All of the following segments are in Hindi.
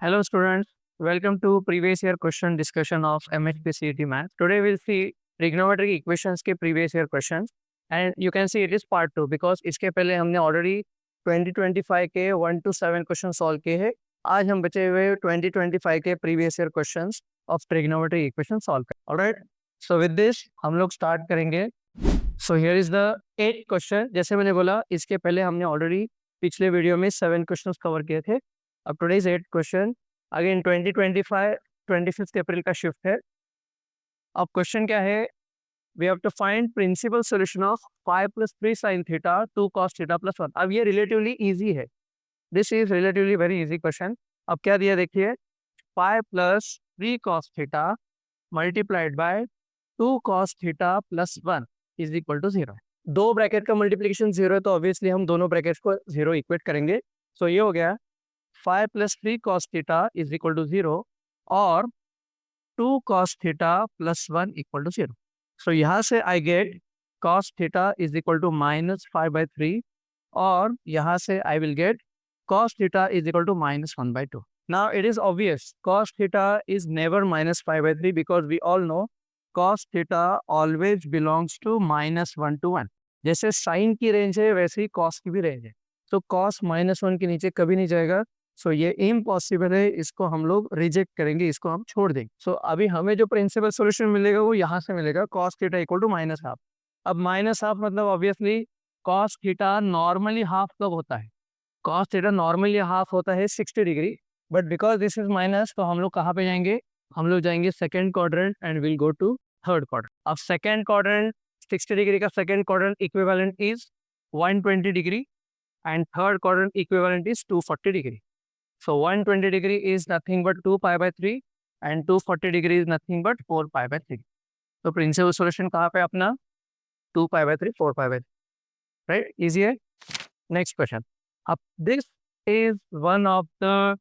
Hello students, welcome to previous year question discussion of MHP CET Math. Today we'll see trigonometric equations के previous year questions and you can see it is part 2 because इसके पहले हमने already 2025 के 1 to 7 क्वेश्चन सॉल्व किए हैं। आज हम बचे हुए 2025 के previous year questions of trigonometric equation solve करें। Alright, so with this हम लोग start करेंगे। So here is the 8 question. जैसे मैंने बोला इसके पहले हमने ऑलरेडी पिछले वीडियो में 7 क्वेश्चंस कवर किए थे। अब टुडेज 8 क्वेश्चन अगेन 2025 25 अप्रैल का शिफ्ट है। अब क्वेश्चन क्या है, we have to find principal solution of 5 + 3 sin theta 2 cos theta + 1। अब ये रिलेटिवली इजी है, this is relatively very easy question. अब क्या दिया देखिए, 5 + 3 cos theta multiplied by 2 cos theta + 1 is equal to 0। दो ब्रैकेट का मल्टीप्लिकेशन 0 है तो ऑब्वियसली हम दोनों ब्रैकेट्स को 0 इक्वेट करेंगे। सो ये हो गया 5 + 3 cos theta is equal to 0 और 2 cos theta + 1 equal to 0। So यहाँ से I get cos theta is equal to -5/3 और यहाँ से I will get cos theta is equal to -1/2। Now it is obvious cos theta is never -5/3 because we all know cos theta always belongs to -1 to 1। जैसे sin की रेंज है वैसे ही cos की भी रेंज है, तो cos -1 के नीचे कभी नहीं जाएगा। सो ये इम्पॉसिबल है, इसको हम लोग रिजेक्ट करेंगे, इसको हम छोड़ देंगे। सो अभी हमें जो प्रिंसिपल सॉल्यूशन मिलेगा वो यहाँ से मिलेगा, cos theta equal to -half. अब -हाफ मतलब obviously cos theta normally half कब होता है, cos थीटा नॉर्मली हाफ होता है 60 degree, but because this is minus तो हम लोग कहाँ पे जाएंगे, हम लोग जाएंगे second quadrant and will go to third quadrant. अब सेकेंड क्वाड्रेंट 60 डिग्री का second quadrant equivalent is 120 degree and third quadrant equivalent is 240 degree. So 120 degree is nothing but 2π/3 and 240 degree is nothing but 4π/3। तो प्रिंसिपल सॉल्यूशन कहाँ पे अपना 2π/3 4π/3, राइट, इजी है। Next question. अब this is one of the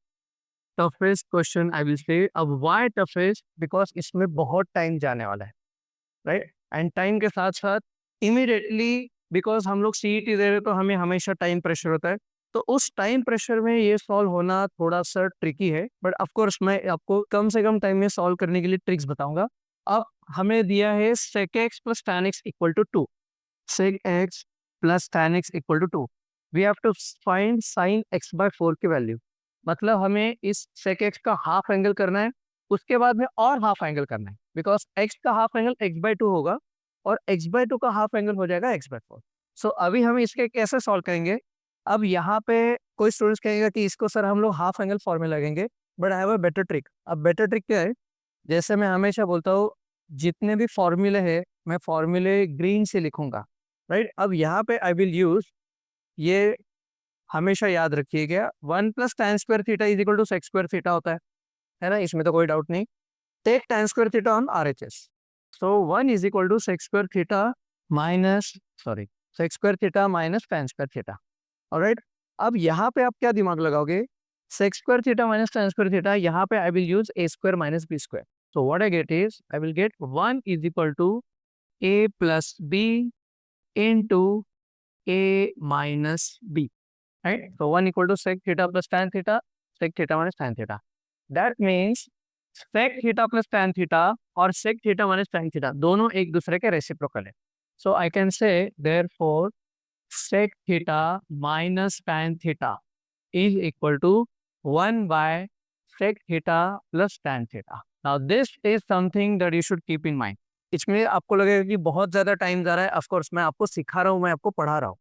toughest question I will say। अब why toughest, because इसमें बहुत टाइम जाने वाला है, राइट, एंड टाइम के साथ साथ इमीडिएटली बिकॉज हम लोग सीईटी दे रहे तो हमें हमेशा टाइम प्रेशर होता है, तो उस टाइम प्रेशर में ये सॉल्व होना थोड़ा सा ट्रिकी है, बट ऑफ कोर्स मैं आपको कम से कम टाइम में सॉल्व करने के लिए ट्रिक्स बताऊंगा। अब हमें दिया है sec x + tan x equal to 2, sec x + tan x equal to 2। We have to find sin x/4 की वैल्यू, मतलब हमें इस sec x का हाफ एंगल करना है, उसके बाद में और हाफ एंगल करना है, बिकॉज x का हाफ एंगल x/2 होगा और x/2 का हाफ एंगल हो जाएगा x/4। सो अभी हम इसके कैसे सॉल्व करेंगे। अब यहाँ पे कोई स्टूडेंट्स कहेगा कि इसको सर हम लोग हाफ एंगल फॉर्मूला लगेंगे, but I have a better trick. अब बेटर ट्रिक क्या है, जैसे मैं हमेशा बोलता हूँ जितने भी फॉर्मूले हैं मैं फॉर्मूले ग्रीन से लिखूंगा, राइट। अब यहाँ पे आई विल यूज, ये हमेशा याद रखिएगा, 1 + tan² theta is equal to sec² theta होता है ना, इसमें तो कोई डाउट नहीं। Take tan² theta on RHS, so 1 is equal to sec² theta sec² theta minus tan² theta. Alright, अब यहाँ पे आप क्या दिमाग लगाओगे, sec² theta minus tan² theta, यहाँ पे I will use a² - b²। So what I get is I will get 1 is equal to a + b into a minus b, right? So 1 equal to sec theta plus tan theta, sec theta minus tan theta. That means sec theta plus tan theta और sec theta minus tan theta दोनों एक दूसरे के रेसिप्रोकल है। So I can say therefore sec theta minus tan theta is equal to 1 by sec theta plus tan theta. Now this is something that you should keep in mind। इसमें आपको लगेगा कि बहुत ज़्यादा टाइम जा रहा है, ऑफकोर्स मैं आपको सिखा रहा हूँ, मैं आपको पढ़ा रहा हूँ।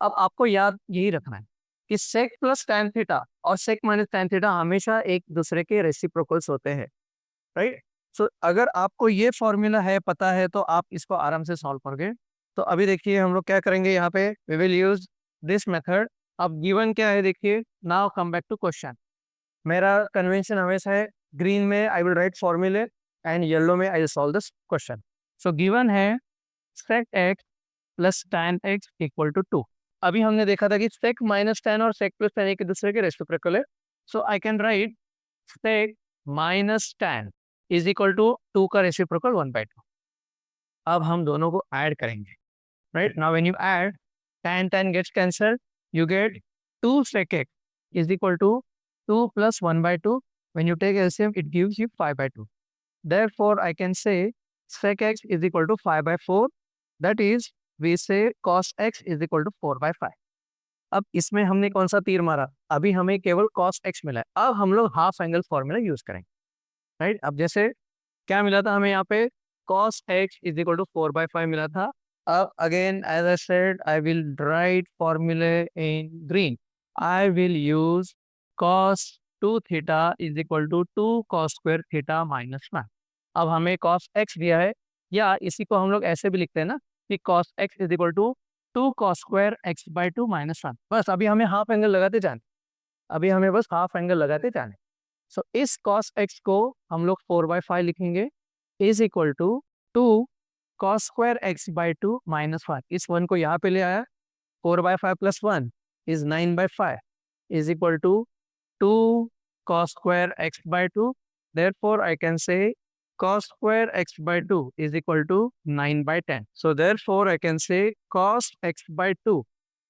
अब आपको याद यही रखना है कि sec + tan थीटा और sec - tan थीटा हमेशा एक दूसरे के रेसिप्रोकल्स होते हैं, राइट। सो अगर आपको ये फॉर्मूला है, पता है, तो आप इसको आराम से सॉल्व करोगे। तो अभी देखिए हम लोग क्या करेंगे, यहाँ पे we will use this method. अब गिवन क्या है देखिए, now come back to question. मेरा कन्वेंशन हमेशा है ग्रीन में आई विल राइट फॉर्मूले एंड येलो में I will solve this question. So given है sec x + tan x equal to 2। अभी हमने देखा था कि sec - tan और sec + tan एक दूसरे के रेसिप्रोकल है। So I can write sec - tan is equal to 2 का रेसिप्रोकल 1/2। अब हम दोनों को ऐड करेंगे, right. Now when you add tan gets cancel, you get 2 sec x is equal to 2 + 1/2 When you take LCM, it gives you 5/2. Therefore, I can say sec x is equal to 5/4. That is, we say cos x is equal to 4/5. अब इसमें हमने कौन सा तीर मारा? अभी हमें केवल cos x मिला है। अब हम लोग हाफ एंगल फॉर्मूला यूज करेंगे, राइट? अब जैसे क्या मिला था हमें यहाँ पे? cos x is equal to 4/5 मिला था। अब again, as I said, I will write formula in green. I will use cos 2 theta is equal to 2 cos square theta minus 1. अब हमें cos x दिया है, या इसी को हम लोग ऐसे भी लिखते हैं ना कि cos x is equal to 2 cos square x/2 minus 1. बस अभी हमें हाफ एंगल लगाते जाने, अभी हमें बस हाफ एंगल लगाते जाने। सो इस cos x को हम लोग 4/5 लिखेंगे is equal to 2 cos square x/2 minus 1. इस 1 को यहाँ पे ले आया, 4/5 plus 1 is 9/5 is equal to 2 cos square x/2. Therefore, I can say cos square x/2 is equal to 9/10. So therefore, I can say cos x/2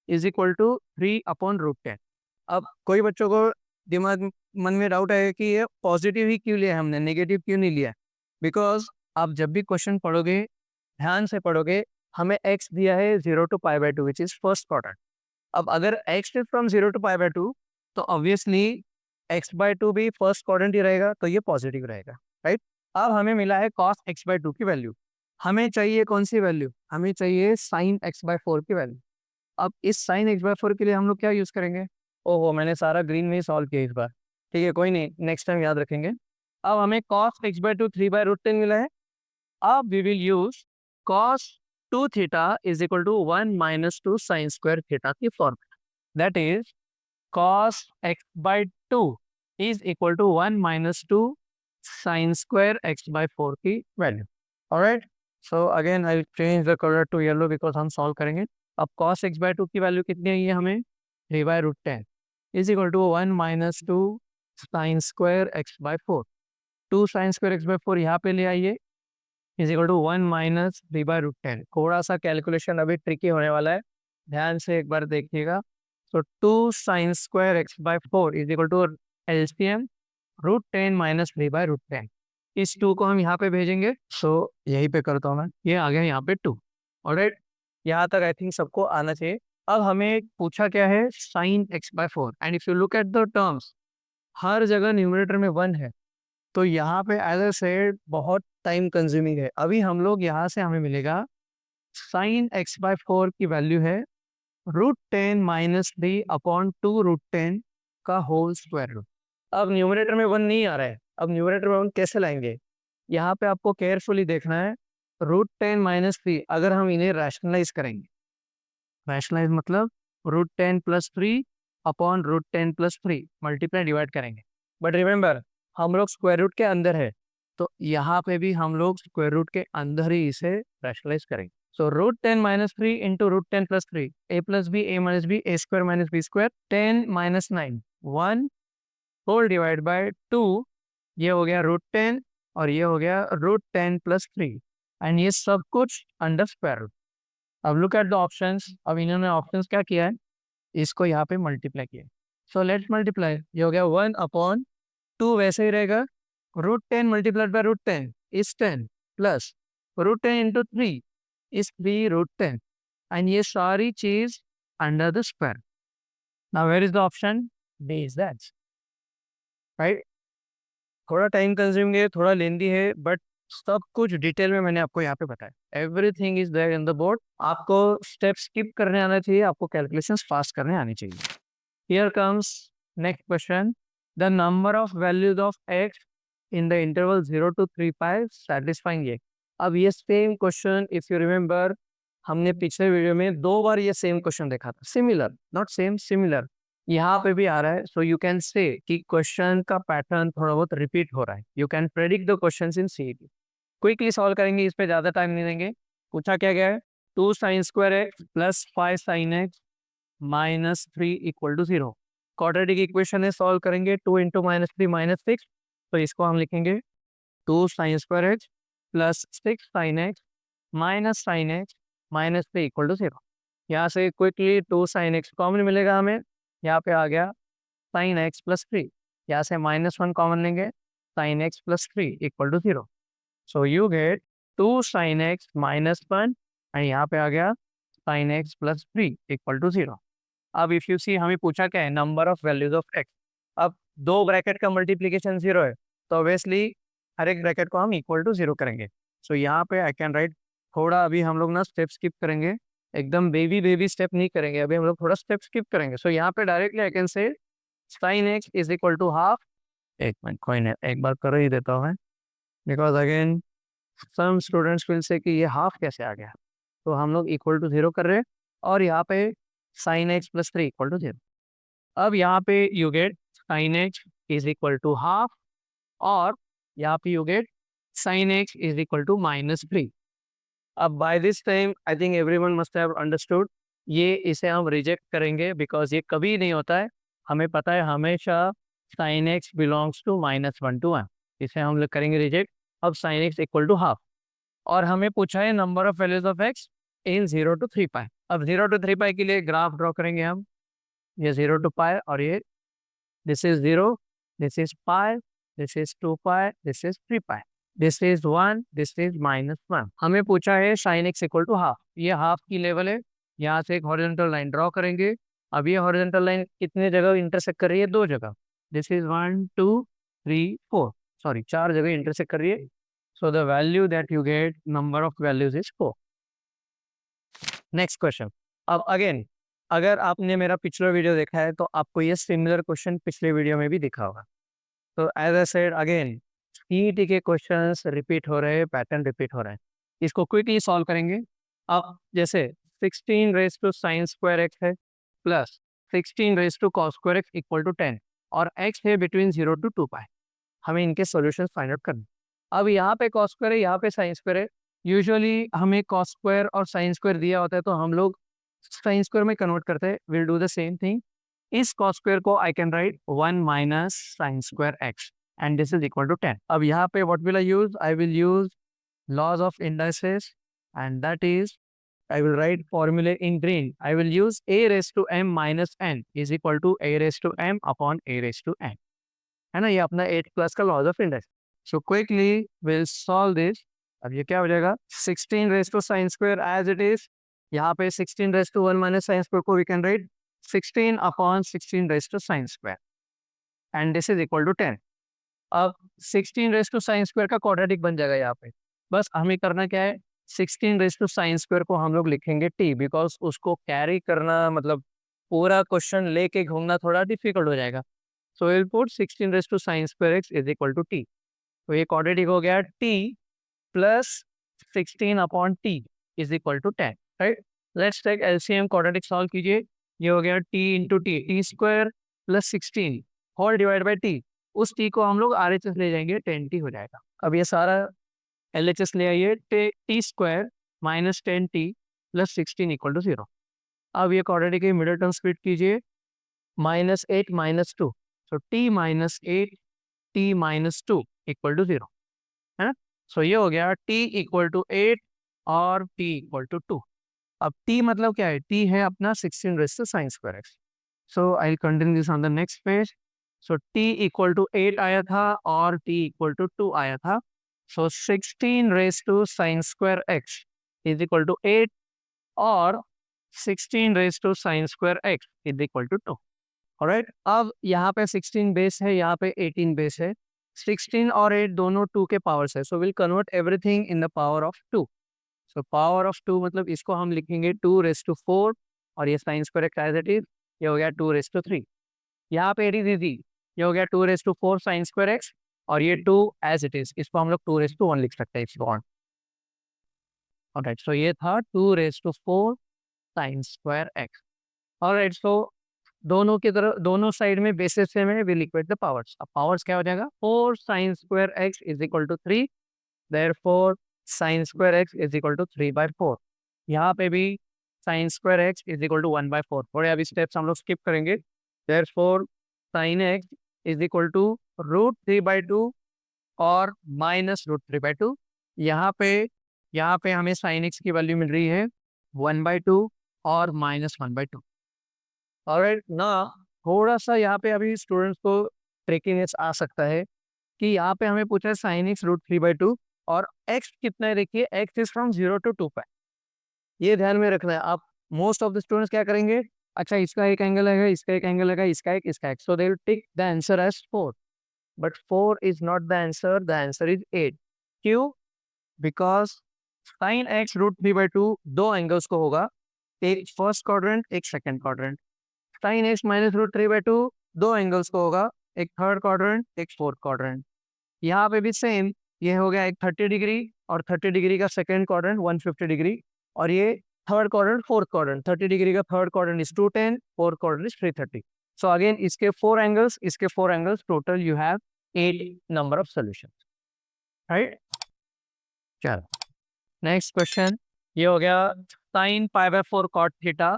is equal to 3/√10. अब कोई बच्चों को दिमाग मन में डाउट आएगा कि ये पॉजिटिव ही क्यों लिया हमने, नेगेटिव क्यों नहीं लिया? बिकॉज आप जब भी क्वेश्चन पढ़ोगे, ध्यान से पढ़ोगे, हमें x दिया है 0 to π/2 which is first quadrant. अब अगर x इज फ्रॉम 0 to π/2 तो ऑब्वियसली x/2 भी फर्स्ट क्वाड्रेंट ही रहेगा, तो ये पॉजिटिव रहेगा, राइट? अब हमें मिला है cos x/2 की वैल्यू। हमें चाहिए कौन सी वैल्यू? हमें चाहिए sin x/4 की वैल्यू। अब इस sin x/4 के लिए हम लोग क्या यूज करेंगे? ओहो, मैंने सारा ग्रीन में ही सॉल्व किया इस बार। ठीक है, कोई नहीं, नेक्स्ट टाइम याद रखेंगे। अब हमें cos x/2 3/√10 मिला है। अब we will use cos 2 theta is equal to 1 minus 2 sine square theta की formula. That is cos x/2 is equal to 1 minus 2 sine square x/4 की value. Alright, so again I change the colour to yellow because हम सॉल्व करेंगे। अब cos x/2 की वैल्यू कितनी आई है हमें? 3/√10 is equal to 1 minus 2 sine square x/4। 2 sine square x/4 यहाँ पे ले आइए, इज इक्वल टू 1 माइनस 3/√10। थोड़ा सा कैलकुलेशन अभी ट्रिकी होने वाला है, ध्यान से एक बार देखिएगा। तो 2 sine square x/4 is equal to LCM √10 minus 3/√10। इस 2 को हम यहाँ पे भेजेंगे, सो यहीं पे करता हूँ मैं, ये आ गया यहाँ पे 2। ऑलराइट, यहाँ तक आई थिंक सबको आना चाहिए। अब हमें पूछा क्या है? Sine x/4। And if you look at the terms, हर जगह न्यूमरेटर में 1 है, तो यहाँ पे एज अ सेड बहुत टाइम कंज्यूमिंग है। अभी हम लोग यहाँ से हमें मिलेगा साइन x/4 की वैल्यू है √10 माइनस 3/2√10 का होल स्क्वायर रूट। अब न्यूमरेटर में 1 नहीं आ रहा है, अब न्यूमरेटर में 1 कैसे लाएंगे? यहाँ पे आपको केयरफुली देखना है। √10 माइनस 3 अगर हम इन्हें रैशनलाइज करेंगे, रैशनलाइज मतलब √10 plus 3 upon √10 plus 3 multiply divide करेंगे। बट रिमेंबर, हम लोग स्क्वायर रूट के अंदर है, तो यहाँ पे भी हम लोग स्क्वायर रूट के अंदर ही इसे रैशनलाइज करेंगे। So √10 minus 3 into √10 plus 3, a plus b, a minus b, a square minus b square, 10 minus 9, 1 whole divide by 2। ये हो गया √10 और ये हो गया √10 प्लस 3, एंड ये सब कुछ अंडर स्क्वायर रूट। अब लुक एट द ऑप्शंस। अब इन्होंने ऑप्शंस क्या किया है? इसको यहाँ पे मल्टीप्लाई किया। So let's multiply. ये हो गया 1/2, वैसे ही रहेगा। √10 multiplied by √10 is 10 plus √10 into 3 is 3√10, and ये सारी चीज under the square. Now where is the option? D is that, right? थोड़ा टाइम कंज्यूमिंग है, थोड़ा लेंदी है, बट सब कुछ डिटेल में मैंने आपको यहाँ पे बताया। Everything is there in the board. आपको स्टेप स्किप करने आना चाहिए, आपको कैलकुलेशंस फास्ट करने आनी चाहिए। Here comes next question. The number of values of x in the interval 0 to 3π satisfying ये। अब ये same question, if you remember, हमने पिछले वीडियो में 2 बार ये सेम क्वेश्चन देखा था। सिमिलर, नॉट सेम, सिमिलर यहाँ पे भी आ रहा है। सो यू कैन से कि क्वेश्चन का पैटर्न थोड़ा बहुत रिपीट हो रहा है। You can predict the questions in CET. Quickly solve करेंगे, इस पे ज्यादा टाइम नहीं देंगे। पूछा क्या गया है? 2 sine square x plus 5 sine x minus 3 equal to 0। Quadratic equation है, सॉल्व करेंगे। 2 इंटू माइनस 3 माइनस 6, तो इसको हम लिखेंगे 2 sine square x plus 6 sine x minus sine x minus 3 equal to 0। यहाँ से क्विकली 2 साइन x कॉमन मिलेगा हमें, यहाँ पे आ गया साइन x प्लस 3। यहाँ से -1 कॉमन लेंगे, sine x plus 3 equal to 0। So you get 2 sine x -1 and यहाँ पे आ गया sine x plus 3 equal to 0। अब इफ यू सी हमें पूछा क्या है, number of values of x. अब दो ब्रैकेट का मल्टीप्लीकेशन 0 है, तो ऑब्वियसली हर एक ब्रैकेट को हम इक्वल टू 0 करेंगे। सो यहाँ पे आई कैन राइट, थोड़ा अभी हम लोग ना स्टेप स्किप करेंगे, एकदम बेबी बेबी स्टेप नहीं करेंगे, अभी हम लोग थोड़ा स्टेप स्किप करेंगे। सो यहाँ पे directly I can say sine x is equal to half. एक मिनट, कोई नहीं, एक बार कर ही देता हूँ मैं, because again some students will say कि ये हाफ कैसे आ गया। तो हम लोग इक्वल टू 0 कर रहे हैं और यहाँ पे sine x plus 3 equal to 0। अब यहाँ पे you get sine x is equal to half और यहाँ पे you get sine x is equal to -3। अब by this time I think everyone must have understood, ये इसे हम रिजेक्ट करेंगे बिकॉज ये कभी नहीं होता है। हमें पता है हमेशा sine x belongs to -1 to 1, इसे हम लोग करेंगे रिजेक्ट। अब sine x equal to half और हमें पूछा है number of values of x in 0 to 3π। अब 0 to 3π के लिए ग्राफ ड्रॉ करेंगे हम, ये 0 to π और ये this is 0, this is pi, this is 2π, this is 3π, this is 1, this is -1। हमें पूछा है sine x equal to half, ये हाफ की लेवल है। यहाँ से एक हॉरिजॉन्टल लाइन ड्रॉ करेंगे। अब ये हॉरिजॉन्टल लाइन कितने जगह इंटरसेक्ट कर रही है? 2 जगह, दिस इज 1 2 3 4, सॉरी 4 जगह इंटरसेक्ट कर रही है। So the value that you get, number of values is 4। Next question. अब अगेन अगर आपने मेरा पिछला वीडियो देखा है तो आपको ये सिमिलर क्वेश्चन पिछले वीडियो में भी दिखा होगा। तो as I said again, CET के क्वेश्चंस रिपीट हो रहे हैं, पैटर्न रिपीट हो रहे हैं। इसको क्विकली सॉल्व करेंगे। अब जैसे 16 raise to sine square x है plus 16 raise to cos square x equal to 10 और एक्स है बिटवीन 0 to 2π। हमें इनके सॉल्यूशंस फाइंड आउट करने। अब यहाँ पे कॉस स्क्वायर है, यहाँ पे साइन स्क्वायर है। यूजुअली हमें कॉस स्क्वायर और साइन स्क्वायर दिया होता है तो हम लोग साइन स्क्वायर में कन्वर्ट करते हैं। Will do the same thing. इस कॉस स्क्वायर को I can write 1 minus sine square x and this is equal to 10। अब यहाँ पे what will I will use laws of indices and that is I will write formula in green. I will use a raised to m minus n is equal to a raised to m upon a raised to n. है ना, ये अपना 8 क्लास का laws of index. So quickly will solve this. अब ये क्या हो जाएगा, 16 raise to sine square as it is. यहाँ पे 16 raise to 1 minus sine square को we can write 16 upon 16 raise to sine square and this is equal to 10। अब 16 रेज टू साइन स्क्वायर का क्वाड्रेटिक बन जाएगा यहाँ पे। बस हमें करना क्या है, 16 रेज टू साइन स्क्वायर को हम लोग लिखेंगे टी, बिकॉज उसको कैरी करना मतलब पूरा क्वेश्चन लेके घूमना थोड़ा डिफिकल्ट हो जाएगा। So will put 16 raise to sine square x is equal to T. तो ये क्वाड्रेटिक हो गया T plus 16 upon T is equal to 10, right. Let's take LCM, quadratic solve कीजिए। ये हो गया T into T, T square plus 16 whole divide by T. उस टी को हम लोग आरएचएस ले जाएंगे, 10t हो जाएगा। अब ये सारा एलएचएस ले आइए, T square minus 10t plus 16 equal to 0। अब ये क्वाड्रेटिक के मिडिल टर्म स्प्लिट कीजिए, -8 -2, so t minus 8 t minus 2 equal to 0, है ना। सो ये हो गया t इक्वल टू 8 और t इक्वल टू 2। अब t मतलब क्या है, t है अपना 16 raise to sine square x. So I continue this on the next page. So t equal to 8 आया था और t इक्वल टू 2 आया था। So 16 raise to sine square x is equal to 8 और 16 raise to sine square x is equal to 2। Alright, अब यहाँ पे 16 बेस है, यहाँ पे 18 बेस है। 16 और 8 दोनों 2 के पावर्स है, so will convert everything in the power of 2। So power of 2 मतलब इसको हम लिखेंगे 2 रेज़ टू 4 और ये sine square x as it is, ये हो गया 2 रेज़ टू 3। यहाँ पे 80 दीदी, ये हो गया 2 raise to 4 sine square x और ये 2 एज इट इज, इसको हम लोग 2 रेज़ टू 1 लिख सकते हैं if you want. Alright, so ये था 2 raise to 4 sine square x. Alright, so दोनों की तरफ, दोनों साइड में बेसिस से में विल इक्वेट द पावर्स। अब पावर्स क्या हो जाएगा, 4 sine square x is equal to 3, therefore sine square x is equal to 3/4। यहाँ पे भी sine square x is equal to 1/4। थोड़े अभी स्टेप्स हम लोग स्किप करेंगे। Therefore sine x is equal to √3/2 और -√3/2। यहाँ पे हमें साइन एक्स की वैल्यू मिल रही है 1/2 और -1/2। ऑलराइट ना, थोड़ा सा यहाँ पे अभी स्टूडेंट्स को ट्रिकीनेस आ सकता है कि यहाँ पे हमें पूछा है साइन एक्स रूट 3/2 और एक्स कितना है, देखिए एक्स इज फ्रॉम 0 to 2π। ये ध्यान में रखना है। आप मोस्ट ऑफ द स्टूडेंट्स क्या करेंगे, अच्छा इसका एक एंगल है, इसका एक एंगल है, इसका एक, so they will take the answer as 4, but 4 is not the answer is 8। क्यों? बिकॉज साइन एक्स रूट 3/2 दो एंगल्स को होगा, एक फर्स्ट क्वाड्रेंट एक second quadrant. Sine x minus root 3/2 दो एंगल्स को होगा, एक थर्ड क्वाड्रेंट एक फोर्थ क्वाड्रेंट। यहाँ पे भी सेम, ये हो गया एक 30 डिग्री और 30 डिग्री का सेकंड क्वाड्रेंट 150 डिग्री, और ये third quadrant fourth quadrant, 30 degree का third quadrant is 210, fourth quadrant is 330। So again इसके 4 angles, total you have 8 number of solutions, right. चलो नेक्स्ट क्वेश्चन, ये हो गया sine π/4 cot theta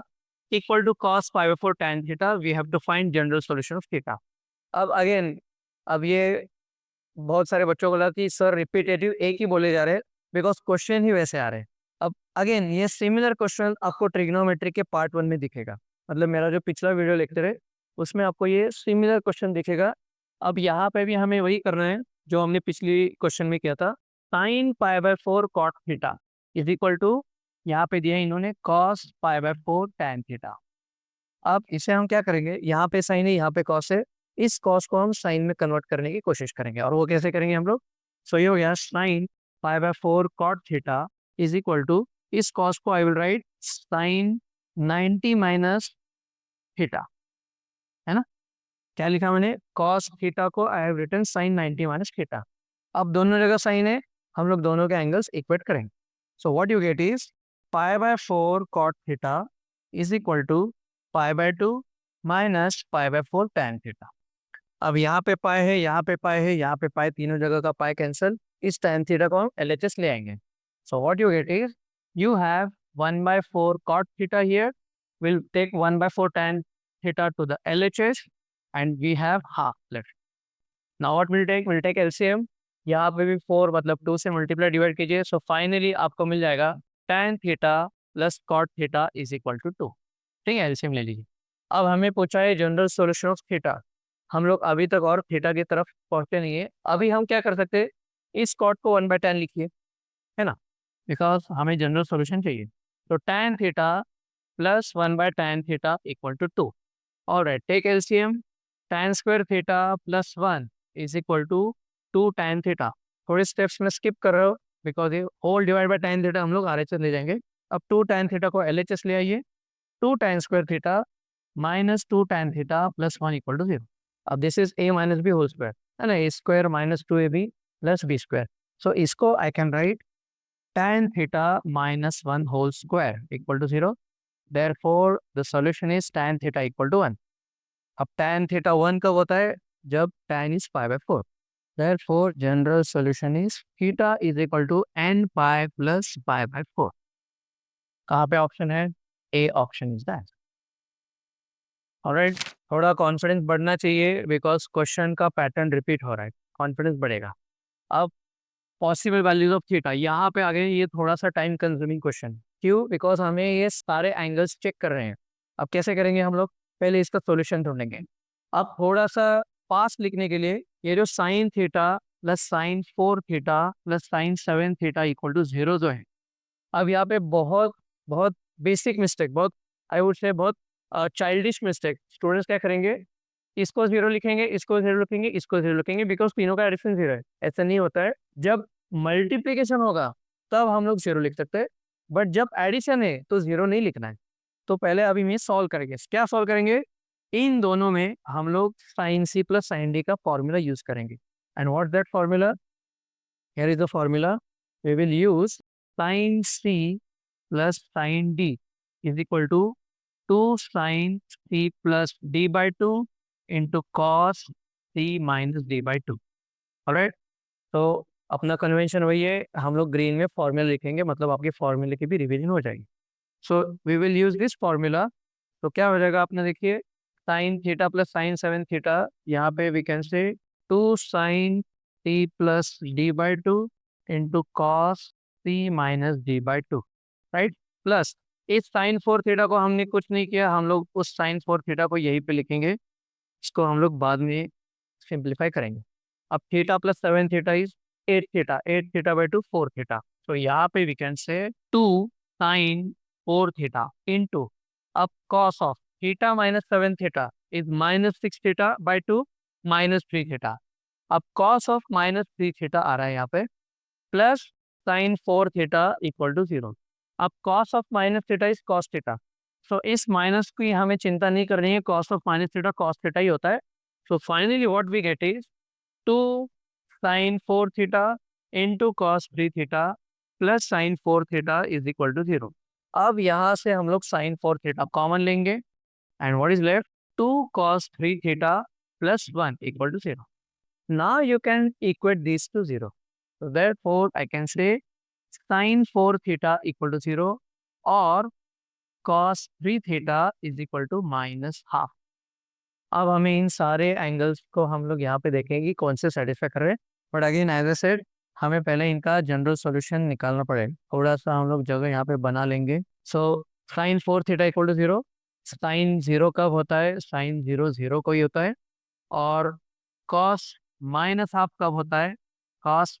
equal to cos π/4 tan theta, we have to find general solution of theta. अब अगेन, अब ये बहुत सारे बच्चों को लगा कि सर रिपीटेटिव एक ही बोले जा रहे हैं बिकॉज क्वेश्चन ही वैसे आ रहे हैं। अब अगेन ये सिमिलर क्वेश्चन आपको ट्रिग्नोमेट्री के पार्ट 1 में दिखेगा, मतलब मेरा जो पिछला वीडियो लेक्चर है उसमें आपको ये सिमिलर क्वेश्चन दिखेगा। अब यहाँ पे भी हमें वही करना है जो हमने पिछली क्वेश्चन में किया था, sine π/4 cot theta is equal to, यहाँ पे दिया इन्होंने cos π/4 tan थीटा। अब इसे हम क्या करेंगे, यहाँ पे साइन है यहाँ पे कॉस है, इस कॉस को हम साइन में कन्वर्ट करने की कोशिश करेंगे, और वो कैसे करेंगे हम लोग। सो ये हो गया sine π/4 cot theta is equal to, इस कॉस को I will write sine 90 minus theta, है ना। क्या लिखा मैंने, कॉस थीटा को I have written sine 90 minus theta. अब दोनों जगह साइन है, हम लोग दोनों के एंगल्स इक्वेट करेंगे। So what you get is π/4 cot theta is equal to π/2 minus π/4 tan theta. अब यहाँ पे पाई है, यहाँ पे पाई है, यहाँ पे पाई, तीनों जगह का पाई कैंसिल, इस tan थीटा को हम LHS ले आएंगे। So what you get is, you have 1/4 cot theta here, will take 1/4 tan theta to the LHS and we have half left. Now what will take LCM, यहाँ पे भी 4 मतलब 2 से मल्टीप्लाई डिवाइड कीजिए, सो फाइनली आपको मिल जाएगा tan theta plus cot theta is equal to 2। ठीक है, एलसीएम ले लीजिए। अब हमें पूछा है जनरल सॉल्यूशन ऑफ थीटा, हम लोग अभी तक और थीटा की तरफ पहुंचे नहीं है। अभी हम क्या कर सकते हैं, इस कॉट को 1/tan लिखिए, है ना, बिकॉज हमें जनरल सॉल्यूशन चाहिए। तो tan theta plus 1/tan theta equal to 2। Alright, take LCM, tan square theta plus 1 is equal to 2 tan theta. थोड़े स्टेप्स में स्किप कर रहे हो बिकॉज ये whole divide by tan theta हम लोग RHS ले जाएंगे। अब 2 tan थीटा को LHS ले आइए, 2 tan square theta minus 2 tan theta plus 1 equal to 0। अब this is a minus B whole square, है ना, a square minus 2ab plus b square. So इसको I can write tan theta minus 1 whole square equal to 0। Therefore the solution is tan theta equal to 1। अब tan थीटा 1 कब होता है, जब tan is π/4। Therefore general solution is theta is equal to n pi plus π/4। कहाँ पे ऑप्शन है, A option is that. Alright, थोड़ा कॉन्फिडेंस बढ़ना चाहिए बिकॉज क्वेश्चन का पैटर्न रिपीट हो रहा है, कॉन्फिडेंस बढ़ेगा। अब पॉसिबल वैल्यूज ऑफ थीटा, यहाँ पे आगे ये थोड़ा सा टाइम कंज्यूमिंग क्वेश्चन, क्यों, बिकॉज हमें ये सारे एंगल्स चेक कर रहे हैं। अब कैसे करेंगे हम लोग, पहले इसका सॉल्यूशन ढूंढेंगे। अब थोड़ा सा पास लिखने के लिए ये जो sine theta plus sine 4 theta plus sine 7 theta equal to 0 जो है, अब यहाँ पे बहुत बहुत बेसिक मिस्टेक, बहुत आई वुड से बहुत चाइल्डिश मिस्टेक, स्टूडेंट्स क्या करेंगे, इसको 0 लिखेंगे, इसको 0 लिखेंगे, इसको 0 लिखेंगे, बिकॉज तीनों का डिफरेंस 0 है। ऐसा नहीं होता है, जब मल्टीप्लीकेशन होगा तब हम लोग 0 लिख सकते हैं, बट जब एडिशन है तो 0 नहीं लिखना है। तो पहले अभी मैं सॉल्व करेंगे, क्या सॉल्व करेंगे, इन दोनों में हम लोग sine C plus sine D का फॉर्मूला यूज करेंगे। And what that formula, here is the formula, we will use sine C plus sine D is equal to 2 sin c plus d/2 into cos c minus d/2। Alright, तो अपना कन्वेंशन वही है, हम लोग ग्रीन में फॉर्मूला लिखेंगे, मतलब आपके फॉर्मूले की भी रिवीजन हो जाएगी। So we will use this formula. तो क्या हो जाएगा, आपने देखिए sine theta plus sine 7 theta, यहाँ पे we can say 2 sin c प्लस d/2 into cos c minus d/2, right, plus इस साइन 4 थीटा को हमने कुछ नहीं किया, हम लोग उस साइन 4 थीटा को यहीं पे लिखेंगे, इसको हम लोग बाद में सिंप्लीफाई करेंगे। अब theta plus 7 theta is 8 theta, 8 theta by 2 4 theta. तो यहाँ पे we can say 2 sine 4 theta into, अब cos of theta minus 7 theta is minus 6 theta by 2 minus 3 theta. अब कॉस ऑफ माइनस 3 थीटा आ रहा है यहाँ पे, plus sine 4 theta equal to 0। अब cos of minus theta is cos theta, सो इस माइनस की हमें चिंता नहीं करनी है, cos of minus theta cos theta ही होता है। So finally what we get is 2 sine 4 theta into cos 3 theta plus sine 4 theta is equal to 0। अब यहाँ से हम लोग साइन 4 थीटा कॉमन लेंगे and what is left 2 cos 3 theta plus 1 equal to 0. Now you can equate these to 0. So therefore I can say sin 4 theta equal to 0 or cos 3 theta is equal to minus half. अब हमें इन सारे एंगल्स को हम लोग यहाँ पे देखेंगे कि कौन से सेटिस्फाई कर रहे हैं, but again as I said हमें पहले इनका जनरल सॉल्यूशन निकालना पड़ेगा। थोड़ा सा हम लोग जगह यहाँ पे बना लेंगे। So sine 4 theta equal to 0, sine 0 कब होता है, साइन 0 0 को ही होता है। और कॉस माइनस हाफ कब होता है, कॉस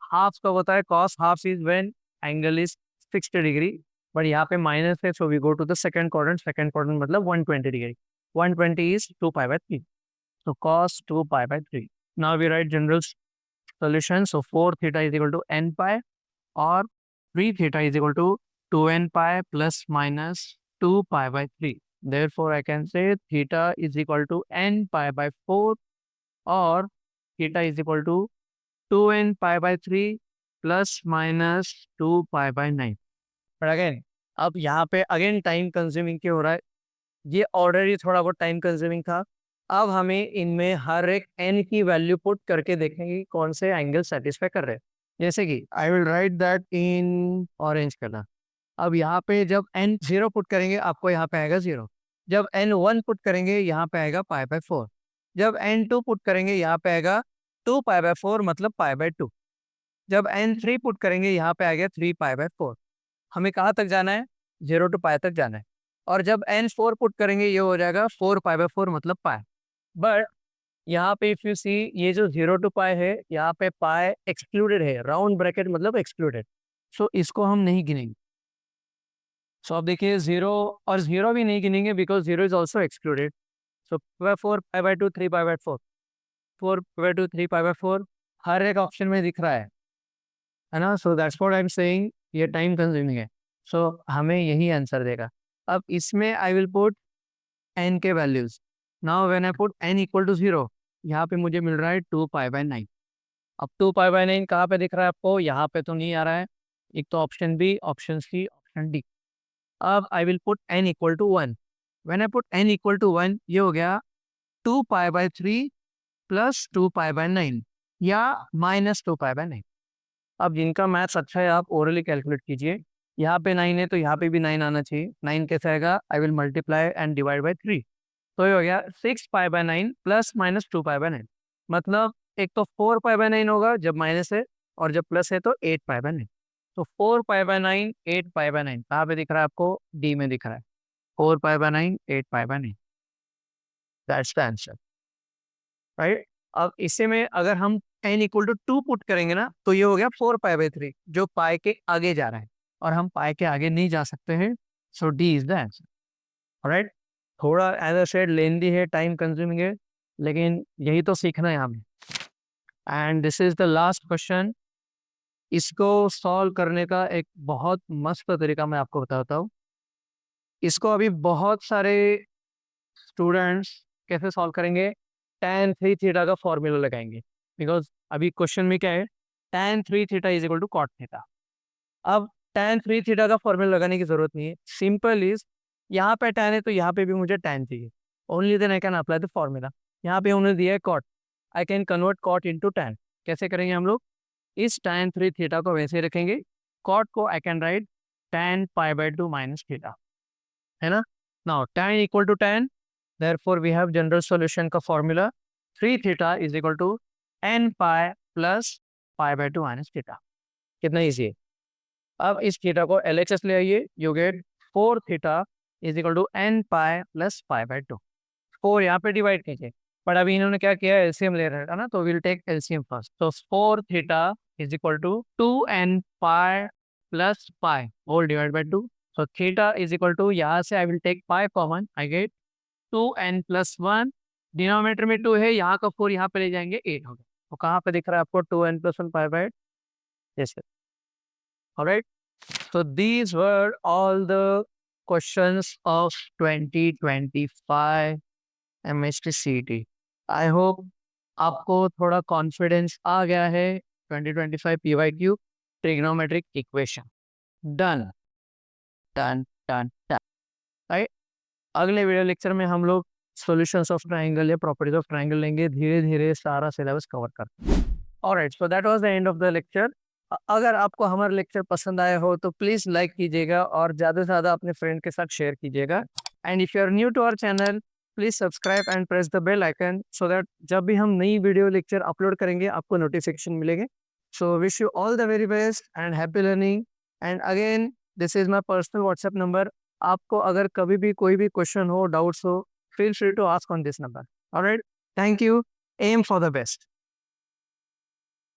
हाफ कब होता है, cos half is when angle is 60 degree, but यहाँ पे माइनस है, so we go to the second quadrant, second quadrant मतलब 120 degree, 120 is 2 pi by 3. So cos 2 pi by 3. Now we write general solution. So 4 theta is equal to n pi or 3 theta is equal to 2n pi plus minus 2 pi by 3. Therefore, I can say theta is equal to n pi by 4 or theta is equal to 2n pi by 3 plus minus 2 pi by 9. But again, अब यहाँ पे अगेन टाइम कंज्यूमिंग क्यों हो रहा है, ये ऑलरेडी थोड़ा बहुत टाइम कंज्यूमिंग था। अब हमें इनमें हर एक एन की वैल्यू पुट करके देखेंगे कि कौन से एंगल सेटिस्फाई कर रहे हैं। जैसे कि आई will right that in orange करना। अब यहाँ पे जब एन 0 पुट करेंगे आपको यहाँ पे आएगा 0, जब एन 1 पुट करेंगे यहाँ पे आएगा पाई बाय 4, जब एन 2 पुट करेंगे यहाँ पे आएगा 2 पाई बाय 4 मतलब पाई बाय 2, जब एन 3 पुट करेंगे यहाँ पे आएगा 3 पाई बाय 4। हमें कहाँ तक जाना है, 0 टू पाई तक जाना है। और जब एन 4 पुट करेंगे ये हो जाएगा 4 पाई बाय 4 मतलब पाई। बट यहाँ पे इफ यू सी ये जो 0 टू पाई है यहाँ पे पाई एक्सक्लूडेड है, राउंड ब्रैकेट मतलब एक्सक्लूडेड, सो इसको हम नहीं गिनेंगे। सो अब देखिए 0 और 0 भी नहीं गिनेंगे because 0 is also excluded. So 4 pi by 2 3 pi by 4, 4 pi by 2 3 pi by 4 हर एक ऑप्शन में दिख रहा है ना। So that's what I am saying, ये टाइम कंज्यूमिंग है, सो हमें यही आंसर देगा। अब इसमें आई विल पुट एन के values. Now when I put n equal to 0 यहाँ पे मुझे मिल रहा है 2 पाई बाय 9। अब 2 पाई बाय 9 कहाँ पे दिख रहा है आपको, यहाँ पे तो नहीं आ रहा है, एक तो option B, option C, option D. अब I will put n equal to 1। When I put n equal to 1 ये हो गया 2 pi by 3 plus 2 pi by 9 या माइनस 2 पाई बाय 9। अब जिनका मैथ्स अच्छा है आप ओरली कैलकुलेट कीजिए। यहाँ पे 9 है तो यहाँ पे भी 9 आना चाहिए। 9 कैसे आएगा, I will multiply and divide by 3, तो ये हो गया 6 पाई by 9 plus minus 2 pi by 9। मतलब एक तो 4 पाई बाय 9 होगा जब माइनस है, और जब प्लस है तो 8 पाई बाय 9। तो 4 पाई बाय 9 8 पाई बाय 9 कहाँ पे दिख रहा है आपको, डी में दिख रहा है। 4 pi by 9 8 pi by 9, that's the answer, right. अब इसे में अगर हम n इक्वल टू 2 पुट करेंगे ना तो ये हो गया 4 पाई बाय 3 जो पाई के आगे जा रहा है, और हम पाई के आगे नहीं जा सकते हैं, so D is the answer, right. थोड़ा एज अ सेड लेंदी है, टाइम कंज्यूमिंग है, लेकिन यही तो सीखना है हमें। And this is the last question. इसको सॉल्व करने का एक बहुत मस्त तरीका मैं आपको बताता हूँ। इसको अभी बहुत सारे स्टूडेंट्स कैसे सॉल्व करेंगे, tan 3 थीटा का फॉर्मूला लगाएंगे, बिकॉज अभी क्वेश्चन में क्या है, tan 3 theta is equal to cot theta. अब tan 3 थीटा का फॉर्मूला लगाने की जरूरत नहीं है, सिंपल इज यहाँ पे tan है तो यहाँ पे भी मुझे tan चाहिए, only then I can apply the formula. यहाँ पे उन्होंने दिया है cot, I can convert cot into tan। कैसे करेंगे हम लोग, इस tan 3 थीटा को वैसे रखेंगे, cot को I can write tan pi by 2 minus theta, है ना। Now tan equal to tan, therefore we have general solution का formula 3 theta is equal to n pi plus pi by 2 minus theta। कितना इजी है। अब इस थीटा को LHS ले आइए, you get 4 theta is equal to n pi plus pi by 2। 4 यहाँ पे डिवाइड कीजिए, बट अभी इन्होंने क्या किया, एलसीएम ले रहा था ना, तो विल टेक एलसीएम फर्स्ट. तो 4 theta is equal to 2n pi plus pi whole divide by 2. So theta is equal to, यहाँ से I will take pi common, I get 2n plus 1. Denominator में 2 है, यहाँ का 4 यहाँ पे ले जाएंगे 8 होगा. तो कहाँ पे दिख रहा है आपको 2n plus 1 pi by 8? Yes sir. Alright. So these were all the questions of 2025 MHT CET. I hope आपको थोड़ा कॉन्फिडेंस आ गया है. 2025 PYQ trigonometric equation done done done done. Right. अगले वीडियो लेक्चर में हम लोग सॉल्यूशंस ऑफ ट्रायंगल या प्रॉपर्टीज ऑफ ट्रायंगल लेंगे, धीरे धीरे सारा सिलेबस कवर कर. Alright, so that was the end of the lecture. अगर आपको हमारा लेक्चर पसंद आया हो तो प्लीज़ लाइक कीजिएगा और ज़्यादा से ज़्यादा अपने फ्रेंड के साथ शेयर कीजिएगा. And if you are new to our channel, please subscribe and press the bell icon so that जब भी हम नई वीडियो लेक्चर अपलोड करेंगे आपको नोटिफिकेशन मिलेंगे. So wish you all the very best and happy learning. And again, this is my personal WhatsApp number. आपको अगर कभी भी कोई भी क्वेश्चन हो, डाउट्स हो, feel free to ask on this number. All right. Thank you. Aim for the best.